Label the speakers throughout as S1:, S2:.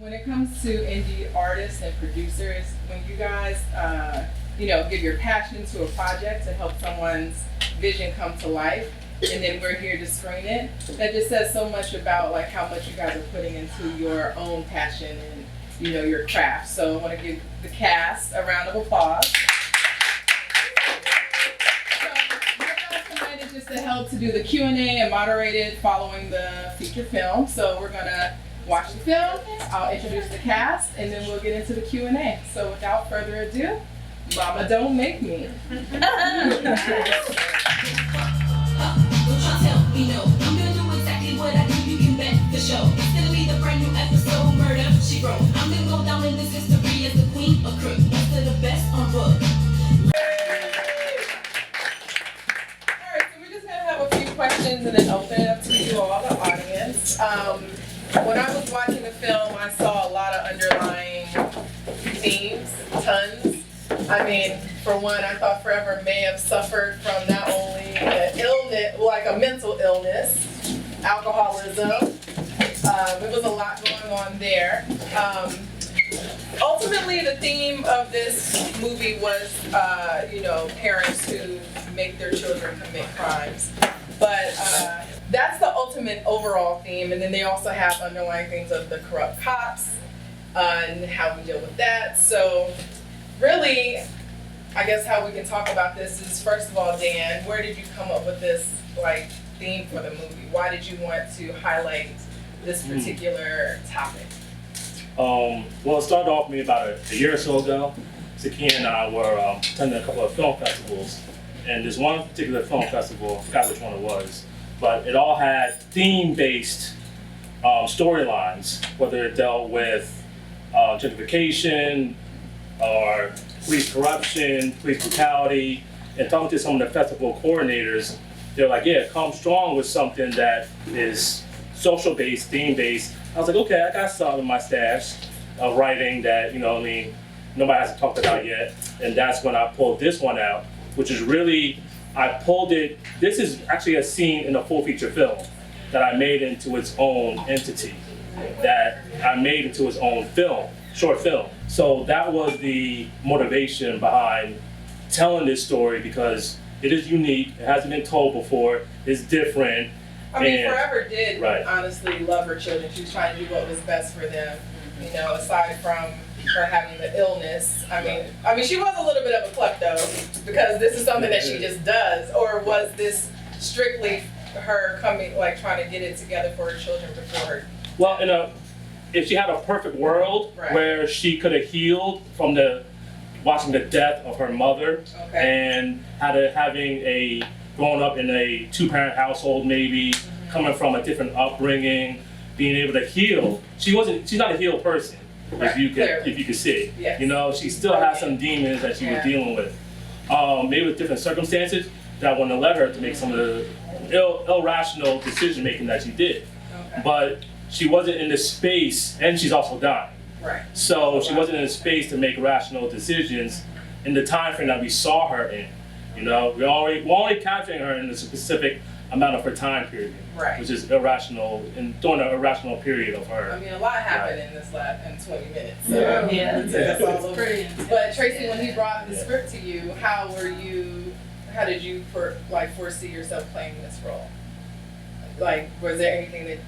S1: When it comes to indie artists and producers, when you guys, give your passion to a project to help someone's vision come to life, and then we're here to screen it, that just says so much about like how much you guys are putting into your own passion and your craft. So I want to give the cast a round of applause. So you guys invited just to help to do the Q&A and moderate it following the feature film. So we're gonna watch the film, I'll introduce the cast, and then we'll get into the Q&A. So without further ado, Mama Don't Make Me.
S2: Don't try tell me no. I'm gonna do exactly what I do. You can bet the show. It's gonna be the brand new episode. Murder, she wrote. I'm gonna go down in this history as the queen of crook. Best of the best on book.
S1: Alright, so we're just gonna have a few questions and then open it up to you all, the audience. When I was watching the film, I saw a lot of underlying themes, tons. I mean, for one, I thought Forever may have suffered from not only an illness, like a mental illness, alcoholism. It was a lot going on there. Ultimately, the theme of this movie was, parents who make their children commit crimes. But that's the ultimate overall theme. And then they also have underlying things of the corrupt cops and how we deal with that. So really, I guess how we can talk about this is, first of all, Dan, where did you come up with this theme for the movie? Why did you want to highlight this particular topic?
S3: Well, it started off maybe about a year or so ago. Zakia and I were attending a couple of film festivals, and there's one particular film festival, I forgot which one it was, but it all had theme-based storylines, whether it dealt with gentrification or police corruption, police brutality, and talking to some of the festival coordinators, they're like, yeah, come strong with something that is social-based, theme-based. I was like, okay, I got some in my stash of writing that, nobody hasn't talked about yet. And that's when I pulled this one out, which is really, I pulled it, this is actually a scene in a full feature film that I made into its own entity, that I made into its own film, short film. So that was the motivation behind telling this story, because it is unique, it hasn't been told before, it's different.
S1: I mean, Forever did honestly love her children. She was trying to do what was best for them, aside from her having the illness. I mean, she was a little bit of a klepto, because this is something that she just does. Or was this strictly her coming, trying to get it together for her children before her?
S3: Well, if she had a perfect world where she could have healed from watching the death of her mother, and growing up in a two-parent household, maybe coming from a different upbringing, being able to heal. She's not a healed person, if you could see. Yes. She still has some demons that she was dealing with. Maybe with different circumstances that wouldn't have led her to make some of the irrational decision making that she did. But she wasn't in the space, and she's also dying. So she wasn't in a space to make rational decisions in the time frame that we saw her in. We're only capturing her in a specific amount of her time period, which is irrational, and during an irrational period of her.
S1: I mean, a lot happened in this in 20 minutes. So that's all over. But Tracy, when he brought the script to you, how did you foresee yourself playing this role? Was there anything that,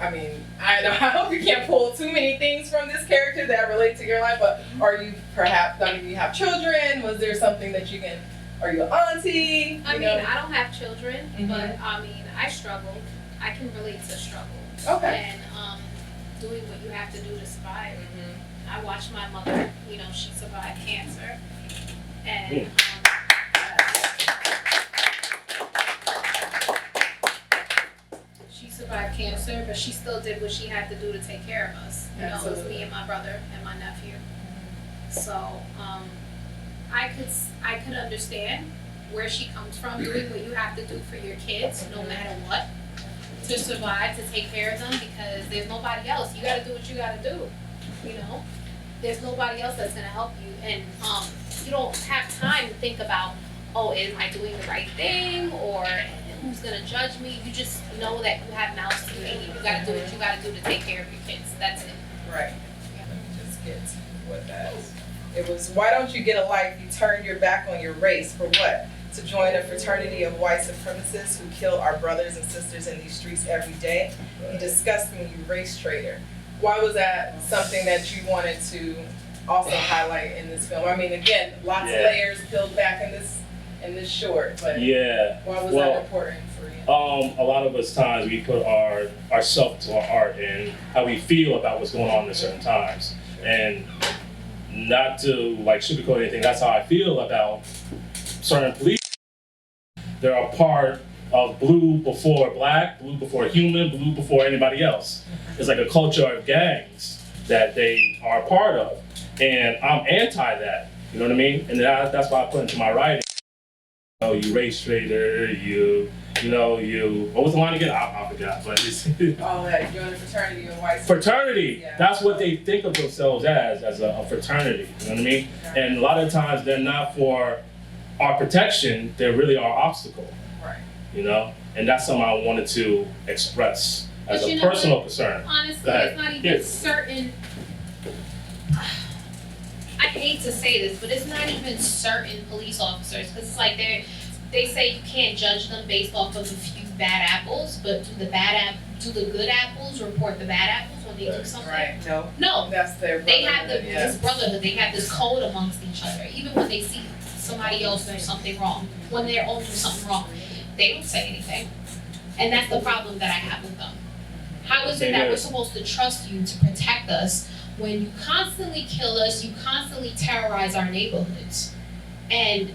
S1: I hope you can't pull too many things from this character that relate to your life, but are you you have children? Was there something that are you an auntie?
S4: I don't have children, but I struggle. I can relate to struggle.
S1: Okay.
S4: And doing what you have to do to survive. I watched my mother, she survived cancer. And she survived cancer, but she still did what she had to do to take care of us. It was me and my brother and my nephew. So I could understand where she comes from, doing what you have to do for your kids, no matter what, to survive, to take care of them, because there's nobody else. You gotta do what you gotta do, There's nobody else that's gonna help you, and you don't have time to think about, am I doing the right thing, or who's gonna judge me? You just know that you have mouths to feed. You gotta do what you gotta do to take care of your kids. That's it.
S1: Right. Let me just get what that is. It was, why don't you get a life? You turned your back on your race. For what? To join a fraternity of white supremacists who kill our brothers and sisters in these streets every day. You disgust me, you race traitor. Why was that something that you wanted to also highlight in this film? I mean, again, lots of layers peeled back in this short, but why was that important for you?
S3: A lot of us times we put ourselves to our art and how we feel about what's going on at certain times. And not to like sugarcoat anything, that's how I feel about certain police. They're a part of blue before black, blue before human, blue before anybody else. It's like a culture of gangs that they are a part of. And I'm anti that, you know what I mean? And that's why I put into my writing. You know, you race traitor, what was the line again? I forgot, but it's
S1: Oh, that you're in a fraternity of white
S3: fraternity.
S1: Yeah.
S3: That's what they think of themselves as a fraternity, you know what I mean?
S1: Yeah.
S3: And a lot of times they're not for our protection, they're really our obstacle,
S1: Right.
S3: you know? And that's something I wanted to express as
S4: But you
S3: a
S4: know
S3: personal
S4: what?
S3: concern.
S4: Honestly,
S3: Go ahead.
S4: it's not even
S3: Yes.
S4: certain. I hate to say this, but it's not even certain police officers, because it's like they say you can't judge them based off of a few bad apples, but do the good apples report the bad apples when they do something?
S1: Right. No.
S4: No,
S1: That's their
S4: they have
S1: brotherhood,
S4: this brotherhood, they have this code amongst each other. Even when they see somebody else do something wrong, when their own do something wrong, they don't say anything. And that's the problem that I have with them. How is it that we're supposed to trust you to protect us when you constantly kill us, you constantly terrorize our neighborhoods, and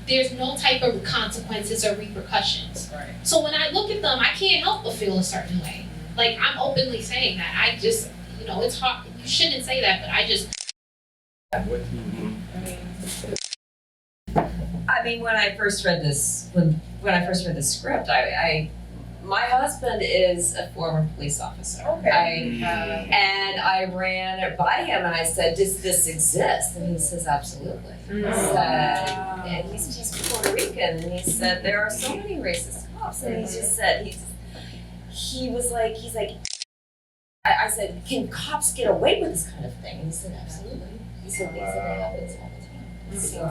S4: there's no type of consequences or repercussions?
S1: Right.
S4: So when I look at them, I can't help but feel a certain way. Like, I'm openly saying that. I just, it's hard. You shouldn't say that, but I just.
S5: I mean, when I first read this, when I first read the script, my husband is a former police officer.
S1: Okay.
S5: And I ran it by him and I said, "Does this exist?" And he says, "Absolutely." He said, and he's Puerto Rican, and he said there are so many racist cops, and he just said he's like. I said, "Can cops get away with this kind of thing?" And he said, "Absolutely." He said, "It happens all the time." So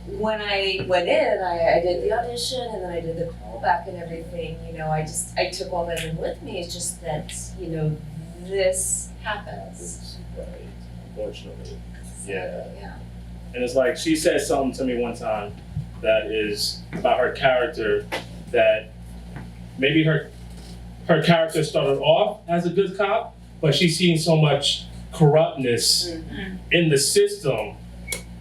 S5: when I went in, I did the audition and then I did the callback and everything. I took all that in with me. It's just that this happens.
S3: Right. Unfortunately.
S5: So, yeah.
S3: And it's like she said something to me one time that is about her character, that maybe her character started off as a good cop, but she's seen so much corruptness in the system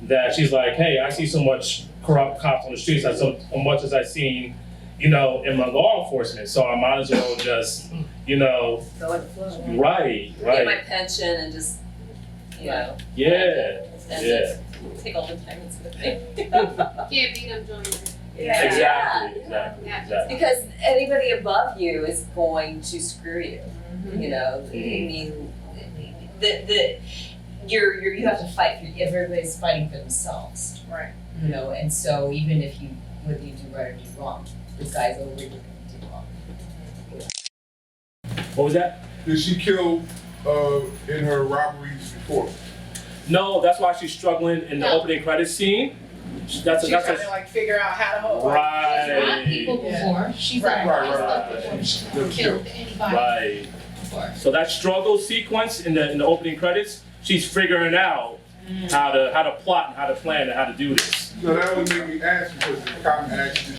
S3: that she's like, hey, I see so much corrupt cops on the streets as much as I've seen, in my law enforcement. So I might as well just,
S5: Go with the flow.
S3: right.
S5: Get my pension and just,
S3: Yeah.
S5: and just take all the time it's with me.
S4: Can't beat them, join them.
S3: Exactly.
S5: Because anybody above you is going to screw you. I mean, you have to fight for. Everybody's fighting for themselves.
S1: Right.
S5: And so even if whether you do right or do wrong, this guy's over you to do wrong.
S3: What was that?
S6: Did she kill in her robberies before?
S3: No, that's why she's struggling in the opening credits scene.
S1: She's trying to like figure out how to hold.
S3: Right.
S4: She's robbed people before. She's done stuff before. She's never killed anybody
S3: Right.
S4: before.
S3: So that struggle sequence in the opening credits, she's figuring out how to plot and how to plan and how to do this.
S6: No, that would make me ask because the cop asked,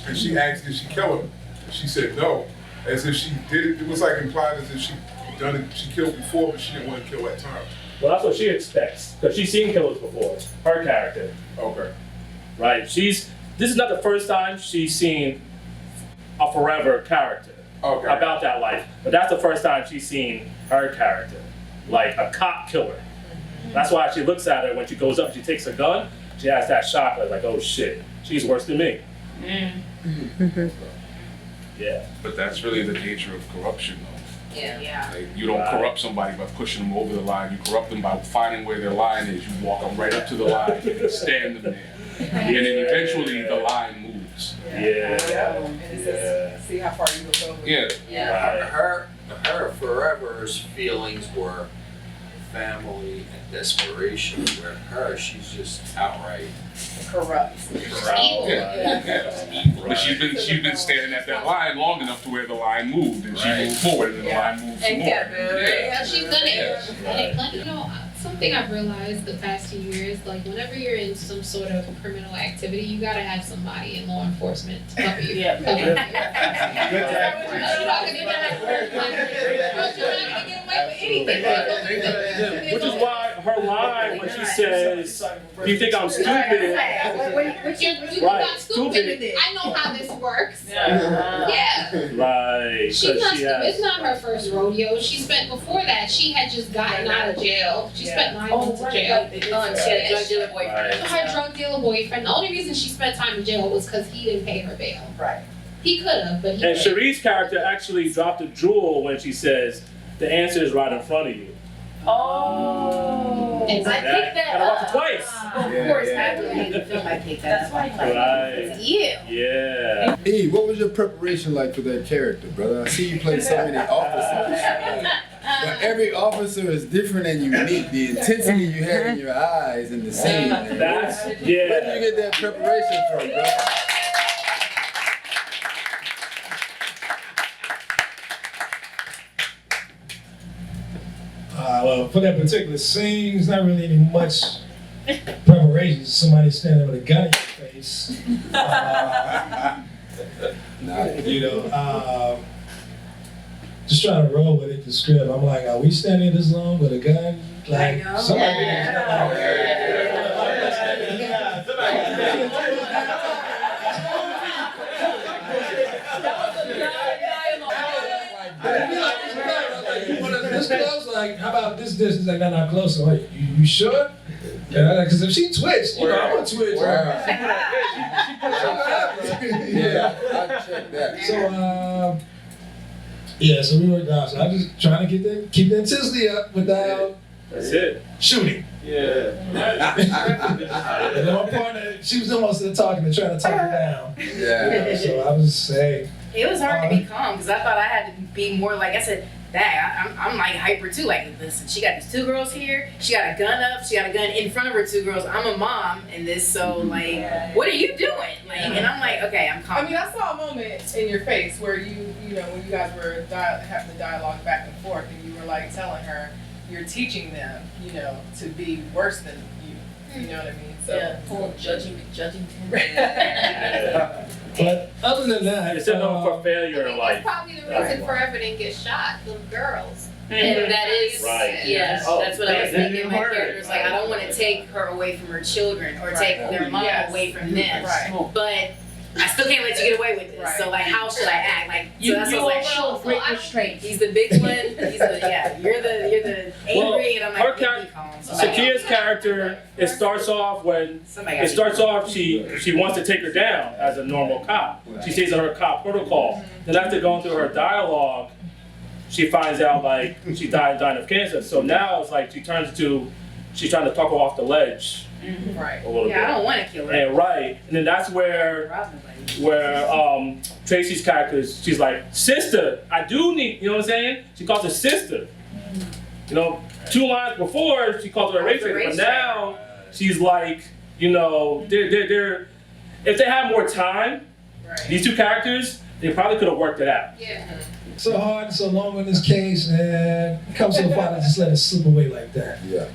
S6: and she asked, did she kill him? She said no, as if she did it. It was like implied as if she done it. She killed before, but she didn't want to kill that time.
S3: Well, that's what she expects because she's seen killers before. Her character,
S6: Okay.
S3: right? This is not the first time she's seen a forever character
S6: Okay.
S3: about that life, but that's the first time she's seen her character, like a cop killer. That's why she looks at her when she goes up, she takes a gun, she has that shock, like, oh shit, she's worse than me. Yeah.
S7: But that's really the nature of corruption, though.
S5: Yeah.
S7: Like, you don't corrupt somebody by pushing them over the line. You corrupt them by finding where their line is. You walk them right up to the line and stand them there. And then eventually the line moves.
S3: Yeah.
S1: And it says, see how far you will go.
S7: Yeah.
S5: Yeah.
S7: Her
S8: her forever's feelings were family and desperation. Where her, she's just outright
S1: Corrupt.
S4: Evil.
S7: But she's been standing at that line long enough to where the line moved, and she moved forward, and then the line moved some
S5: And
S7: more.
S5: kept moving.
S4: Yeah, she's done it. Like, you know, something I've realized the past few years, like whenever you're in some sort of criminal activity, you gotta have somebody in law enforcement to cover you.
S1: Yeah.
S4: Cover you. You're not gonna get away with anything.
S3: Which is why her line when she says, "Do you think I'm stupid?"
S4: You're
S3: Right,
S4: not stupid.
S3: stupid.
S4: I know how this works.
S1: Yeah.
S4: Yeah.
S3: Right.
S4: She's not
S3: She
S4: stupid. It's
S3: has.
S4: not her first rodeo. She spent before that. She had just gotten out of jail. She spent 9 months in jail.
S5: She had a drug dealer boyfriend.
S3: Right.
S4: Her drug dealer boyfriend. The only reason she spent time in jail was because he didn't pay her bail.
S1: Right.
S4: He could have, but he
S3: And
S4: didn't.
S3: Cherie's character actually dropped a jewel when she says, "The answer is right in front of you."
S9: Oh.
S4: And
S9: I picked that
S3: Gotta watch it
S9: up.
S3: twice.
S9: Of course, after reading the film, I picked that up.
S3: Right.
S9: It's you.
S3: Yeah.
S10: E, what was your preparation like for that character, brother? I see you play so many officers. But every officer is different and unique. The intensity you had in your eyes in the scene. Man.
S3: That's
S10: Where did you
S3: yeah.
S10: get that preparation from, bro?
S11: Well, for that particular scene, it's not really any much preparation. Somebody standing with a gun in your face. You know, just trying to roll with it, the script. I'm like, are we standing this long with a gun? Like, somebody. This close, like, how about this distance? I got not closer. Like, you sure? Because if she twitched, you know, I'm gonna twitch.
S10: Yeah, I checked that.
S11: So, yeah, so we worked out. So I'm just trying to keep the intensity up without
S3: That's it.
S11: shooting.
S3: Yeah.
S11: And then my partner, she was almost talking and trying to talk her down.
S10: Yeah.
S11: So I was saying,
S9: It was hard to be calm because I thought I had to be more like I said. Dang, I'm like hyper too. Like, listen, she got these 2 girls here. She got a gun up. She got a gun in front of her 2 girls. I'm a mom in this, so like, what are you doing? Like, and I'm like, okay, I'm calm.
S1: I mean, I saw a moment in your face where you know, when you guys were having the dialogue back and forth, and you were like telling her you're teaching them, you know, to be worse than you. You know what I mean? So.
S9: Full judging.
S11: but other than that,
S3: It's set up for failure in
S4: That's
S3: life.
S4: probably the reason Forever didn't get shot. The girls.
S9: And that is,
S3: Right.
S9: yes,
S3: Oh,
S9: that's what I was
S3: yeah,
S9: thinking. My
S3: yeah.
S9: character was like, I don't want to take her away from her children or
S1: Right.
S9: take their mom
S1: Yes.
S9: away from them.
S1: Right.
S9: But I still can't let you get away with this.
S1: Right.
S9: So like, how should I act? Like, so that's what I was like,
S4: great
S9: restraint. He's the big one. He's the you're the angry, and I'm
S3: her
S9: like,
S3: char-
S9: be calm. Somebody
S3: Sakia's
S9: else.
S3: character, it starts off when
S9: Somebody
S3: it
S9: else.
S3: starts off she wants to take her down as a normal cop. She stays on her cop protocol. Then after going through her dialogue, she finds out like she dying of cancer. So now it's like she's trying to talk her off the ledge
S1: Right.
S3: a little
S9: Yeah, I
S3: bit.
S9: don't want to kill her.
S3: And right, and then that's where Tracy's character is, she's like, sister, I do need, you know what I'm saying? She calls her sister. You know, 2 lines before she called her a race traitor, but now she's like, you know, they're if they had more time,
S1: Right.
S3: these 2 characters, they probably could have worked it out.
S4: Yeah.
S11: so hard and so long in this case, and it comes so far to just let it slip away like that.
S10: Yeah.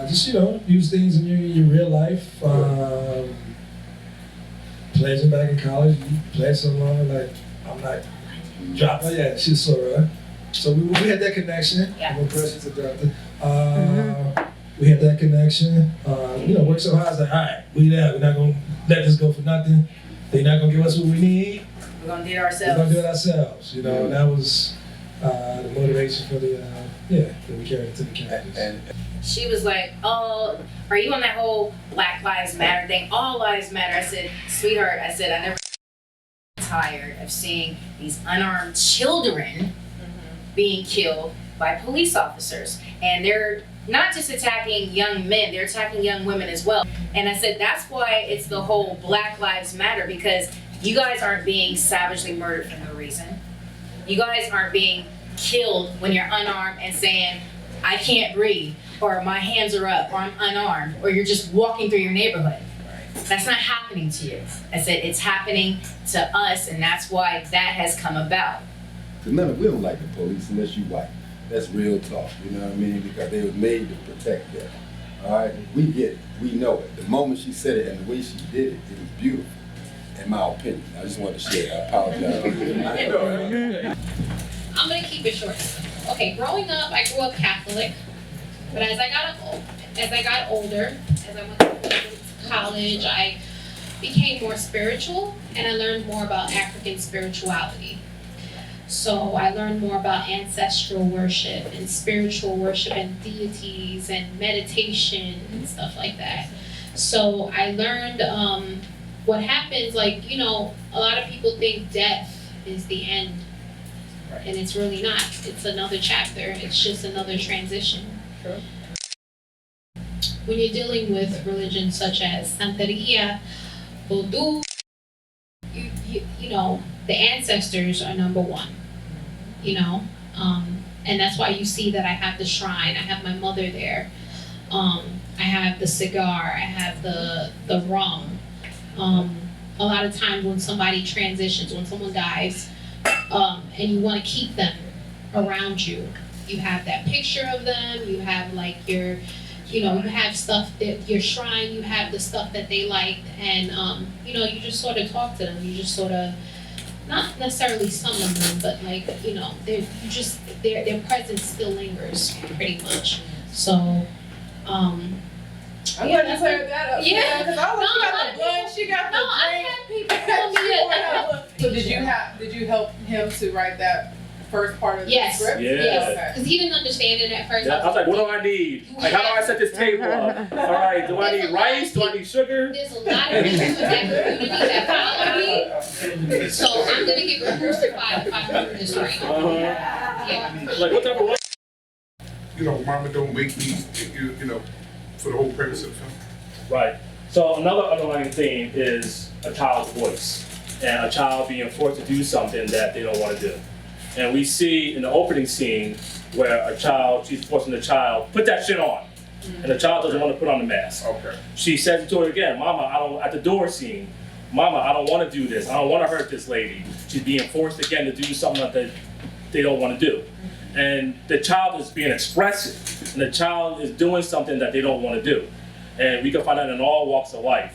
S11: Just, you know, use things in your real life. Pleasure back in college, you played so long, like, I'm not dropping. Yeah, she's so right. So we had that connection.
S9: Yeah.
S11: When Precious adopted. We had that connection. You know, worked so hard, I was like, all right, we're not going to let this go for nothing. They're not going to give us what we need.
S9: We're gonna do it
S11: We're
S9: ourselves.
S11: going to do it ourselves. You know, and that was the motivation for that we carried it to the characters.
S10: And
S9: She was like, "Oh, are you on that whole Black Lives Matter thing? All lives matter." I said, "Sweetheart," I said, "I never tired of seeing these unarmed children being killed by police officers, and they're not just attacking young men; they're attacking young women as well." And I said, "That's why it's the whole Black Lives Matter, because you guys aren't being savagely murdered for no reason. You guys aren't being killed when you're unarmed and saying, I can't breathe, or my hands are up, or I'm unarmed, or you're just walking through your neighborhood. That's not happening to you. I said it's happening to us, and that's why that has come about.
S10: Cause we don't like the police unless you white. That's real talk, you know what I mean? Because they were made to protect them. All right, we get it, we know it. The moment she said it and the way she did it, it was beautiful, in my opinion. I just wanted to share. I apologize.
S4: I'm gonna keep it short. Okay, growing up, I grew up Catholic, but as I got older, as I went to college, I became more spiritual, and I learned more about African spirituality. So I learned more about ancestral worship and spiritual worship and deities and meditation and stuff like that. So I learned what happens, like, you know, a lot of people think death is the end. And it's really not. It's another chapter. It's just another transition.
S1: Sure.
S4: When you're dealing with religions such as Santeria, Voodoo, you know, the ancestors are number one, you know, and that's why you see that I have the shrine, I have my mother there, I have the cigar, I have the rum. A lot of times when somebody transitions, when someone dies, and you want to keep them around you, you have that picture of them, you have like your, you know, you have stuff that your shrine, you have the stuff that they liked, and you know, you just sort of talk to them, you just sort of, not necessarily summon them, but like, you know, their presence still lingers pretty much. So,
S1: I'm glad you cleared that up.
S4: Yeah.
S1: Because I was she got the blood, she got the
S4: I
S1: drink.
S4: had people tell me that.
S1: So did you help him to write that first part of the
S4: Yes.
S1: script?
S3: Yeah.
S4: Yes,
S1: Okay.
S4: because he didn't understand it at first.
S3: Yeah, I was like, what do I need? Like, how do I set this table up? All right, do I need rice? Do I need sugar?
S4: There's a lot of people in that community that follow me, so I'm gonna get crucified if I do this right. Yeah.
S3: Like, what type of rice?
S6: You know, Mama Don't Make Me, you know, for the whole premise of the film.
S3: Right. So another underlying theme is a child's voice and a child being forced to do something that they don't want to do. And we see in the opening scene where she's forcing the child, put that shit on. And the child doesn't want to put on the mask.
S6: Okay.
S3: She says it to her again, Mama, at the door scene, Mama, I don't want to do this. I don't want to hurt this lady. She's being forced again to do something that they don't want to do. And the child is being expressive, and the child is doing something that they don't want to do. And we can find that in all walks of life,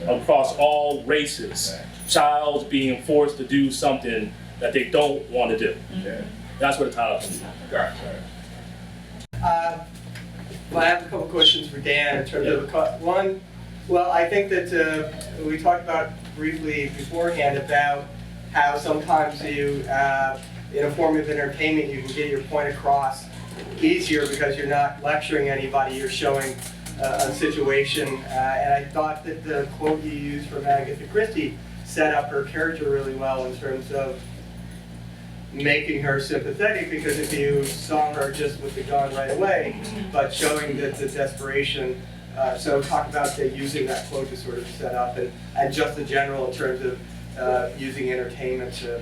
S3: across all races. Childs being forced to do something that they don't want to do.
S6: Yeah.
S3: That's what the title is.
S6: Gotcha.
S12: Well, I have a couple questions for Dan in terms of one. Well, I think that we talked about briefly beforehand about how sometimes you, in a form of entertainment, you can get your point across easier because you're not lecturing anybody, you're showing a situation. And I thought that the quote you used from Agatha Christie set up her character really well in terms of making her sympathetic, because if you saw her just with the gun right away, but showing the desperation. So talk about using that quote to sort of set up, and just in general in terms of using entertainment to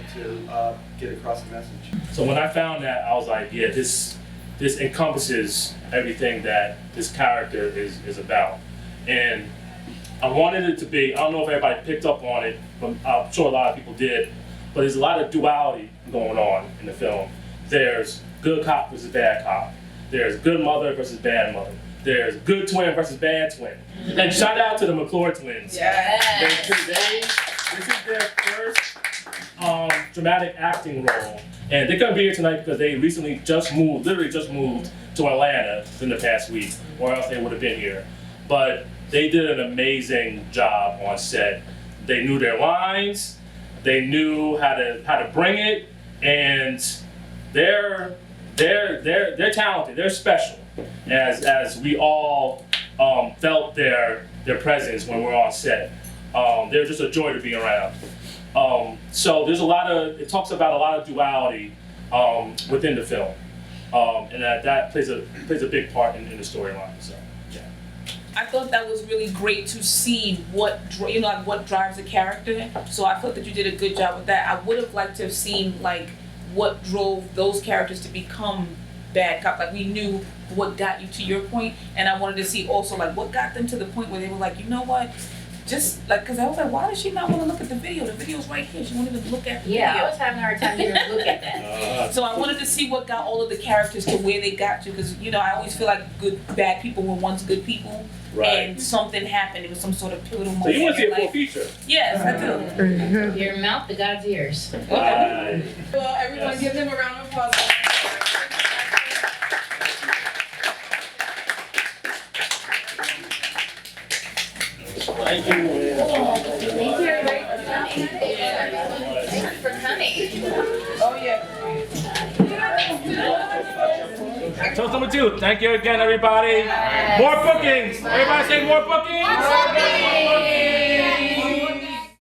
S12: get across a message.
S3: So when I found that, I was like, yeah, this encompasses everything that this character is about. And I wanted it to be, I don't know if everybody picked up on it, but I'm sure a lot of people did, but there's a lot of duality going on in the film. There's good cop versus bad cop. There's good mother versus bad mother. There's good twin versus bad twin. And shout out to the McClure twins.
S1: Yes.
S3: This is their first dramatic acting role. And they couldn't be here tonight because they literally just moved to Atlanta in the past week, or else they would have been here. But they did an amazing job on set. They knew their lines, they knew how to bring it, and they're talented, they're special. As we all felt their presence when we're on set. They're just a joy to be around. So there's it talks about a lot of duality within the film. And that plays a big part in the storyline. So yeah.
S13: I thought that was really great to see what drives a character. So I thought that you did a good job with that. I would have liked to have seen like what drove those characters to become bad cops. Like we knew what got you to your point, and I wanted to see also like what got them to the point where they were like, you know what, just like, because I was like, why does she not want to look at the video? The video's right here. She won't even look at the
S9: Yeah, I
S13: video.
S9: was having a hard time even look at that.
S13: So I wanted to see what got all of the characters to where they got to, because you know I always feel like bad people were once good people, and something happened. It was some sort of pivotal moment.
S3: So you want to see
S13: in
S3: a
S13: your
S3: full
S13: life.
S3: feature?
S13: Yes, I do.
S9: Your mouth to God's ears.
S3: Right.
S1: Well, everyone give them a round of applause.
S3: Thank you.
S9: Thank you everybody for coming. Thank you for coming.
S1: Oh, yeah.
S3: Toast number 2. Thank you again, everybody. More bookings. Everybody say more bookings.